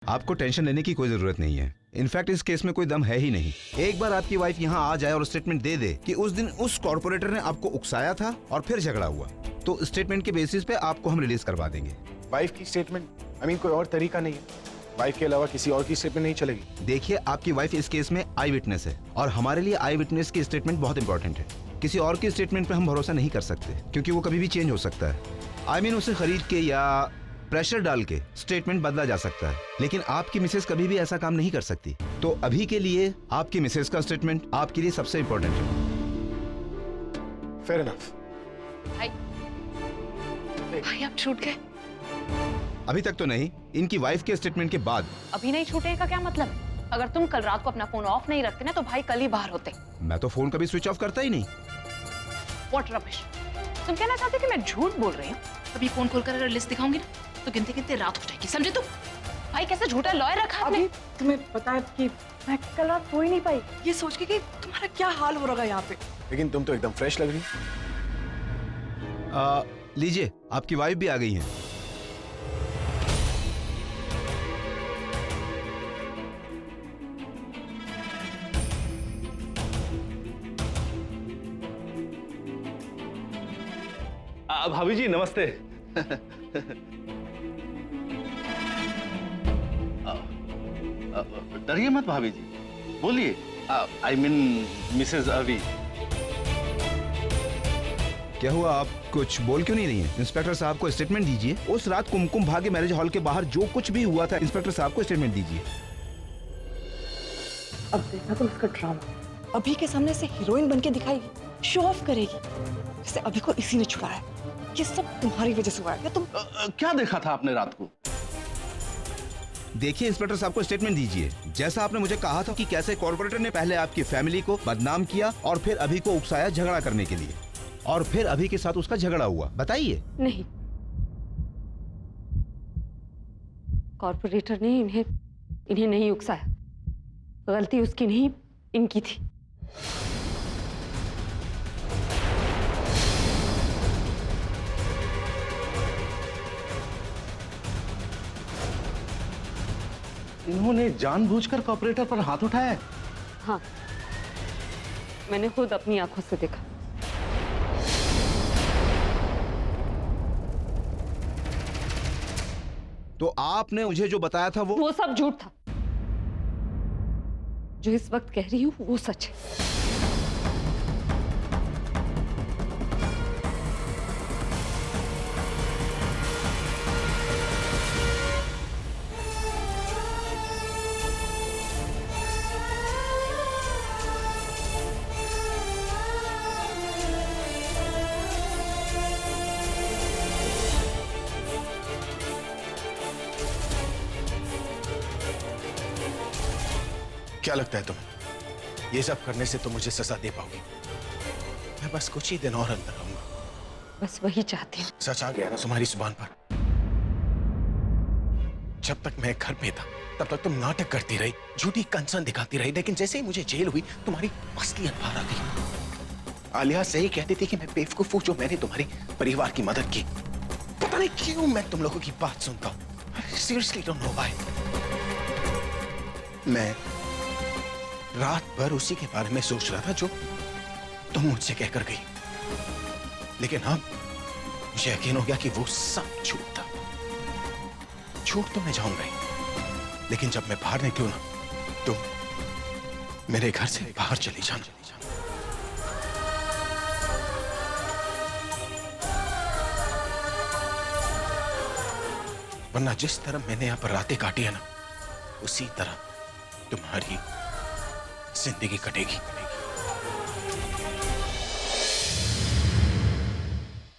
आपको टेंशन लेने की कोई जरूरत नहीं है। इनफैक्ट इस केस में कोई दम है ही नहीं। एक बार आपकी वाइफ यहाँ आ जाए और स्टेटमेंट दे दे कि उस दिन उस कॉर्पोरेटर ने आपको उकसाया था और फिर झगड़ा हुआ, तो स्टेटमेंट के बेसिस पे आपको हम रिलीज करवा देंगे। वाइफ की स्टेटमेंट? कोई और तरीका नहीं है? वाइफ के अलावा किसी और की स्टेटमेंट नहीं चलेगी? देखिए, आपकी वाइफ इस केस में आई विटनेस है और हमारे लिए आई विटनेस की स्टेटमेंट बहुत इंपॉर्टेंट है। किसी और की स्टेटमेंट पे हम भरोसा नहीं कर सकते क्योंकि वो कभी भी चेंज हो सकता है। उसे खरीद के या प्रेशर डाल के स्टेटमेंट बदला जा सकता है, लेकिन आपकी मिसेस कभी भी ऐसा काम नहीं कर सकती। तो अभी के लिए आपकी मिसेस का स्टेटमेंट आपके लिए सबसे इंपॉर्टेंट है। Fair enough. भाई आप छूट गए? अभी तक तो नहीं, इनकी वाइफ के स्टेटमेंट के बाद। अभी नहीं छूटे का क्या मतलब? अगर तुम कल रात को अपना फोन ऑफ नहीं रखते ना तो भाई कल ही बाहर होते। मैं तो फोन कभी स्विच ऑफ करता ही नहीं। What rubbish. तुम कहना चाहते कि मैं झूठ बोल रही हूँ? अभी फोन खोलकर अगर लिस्ट दिखाऊंगी ना तो गिनते गिनते रात हो जाएगी, समझे तुम? भाई कैसे झूठा लॉयर रखा आपने? तुम्हें पता है कि मैं कल रात सो ही नहीं पाई ये सोच के कि तुम्हारा क्या हाल हो रहा है यहाँ पे। लेकिन तुम तो एकदम फ्रेश लग रही। लीजिए, आपकी वाइफ भी आ गई है। भाभी जी नमस्ते। डरिए मत भाभी जी, बोलिए। आई मीन मिसेज अवी। क्या हुआ, आप कुछ बोल क्यों नहीं रही हैं? इंस्पेक्टर साहब को स्टेटमेंट दीजिए। उस रात कुमकुम भाग्य मैरिज हॉल के बाहर जो कुछ भी हुआ था, इंस्पेक्टर साहब को स्टेटमेंट दीजिए। अब देखा तुम उसका ड्रामा। अभी के सामने से हीरोइन बनके दिखाएगी, शो ऑफ करेगी जैसे अभी को इसी ने छुड़ाया। ये सब तुम्हारी वजह से हुआ है। तुम क्या देखा था आपने रात को? देखिए, इंस्पेक्टर साहब को स्टेटमेंट दीजिए। जैसा आपने मुझे कहा था कि कैसे कॉर्पोरेटर ने पहले आपकी फैमिली को बदनाम किया और फिर अभी को उकसाया झगड़ा करने के लिए, और फिर अभी के साथ उसका झगड़ा हुआ। बताइए। नहीं, कॉर्पोरेटर ने इन्हें नहीं उकसाया। गलती उसकी नहीं, इनकी थी। इन्होंने जानबूझकर कॉर्पोरेटर पर हाथ उठाया है? हाँ, मैंने खुद अपनी आंखों से देखा। तो आपने मुझे जो बताया था वो सब झूठ था। जो इस वक्त कह रही हूँ वो सच है। क्या लगता है तुम्हें ये सब करने से तुम मुझे सजा दे पाओगी? मैं बस कुछ ही दिन और अंदर रहूंगा। बस वही चाहती हूँ। सच आ गया ना तुम्हारी जुबान पर? जब तक मैं घर में था तब तक तुम नाटक करती रही, झूठी कंसर्न दिखाती रही, लेकिन जैसे ही मुझे जेल हुई तुम्हारी असलियत बाहर आ गई। आलिया सही कहती थी कि मैं बेवकूफ हूं जो मैंने तुम्हारी परिवार की मदद की। पता नहीं क्यों मैं तुम लोगों की बात सुनता हूं। Seriously don't know why. मैं रात भर उसी के बारे में सोच रहा था जो तुम मुझसे कहकर गई, लेकिन अब मुझे यकीन हो गया कि वो सब झूठ था। झूठ तो मैं जाऊंगा ही, लेकिन जब मैं बाहर निकलूं ना, तुम मेरे घर से बाहर चली जाना। वरना जिस तरह मैंने यहां पर रातें काटी है ना, उसी तरह तुम्हारी जिंदगी कटेगी।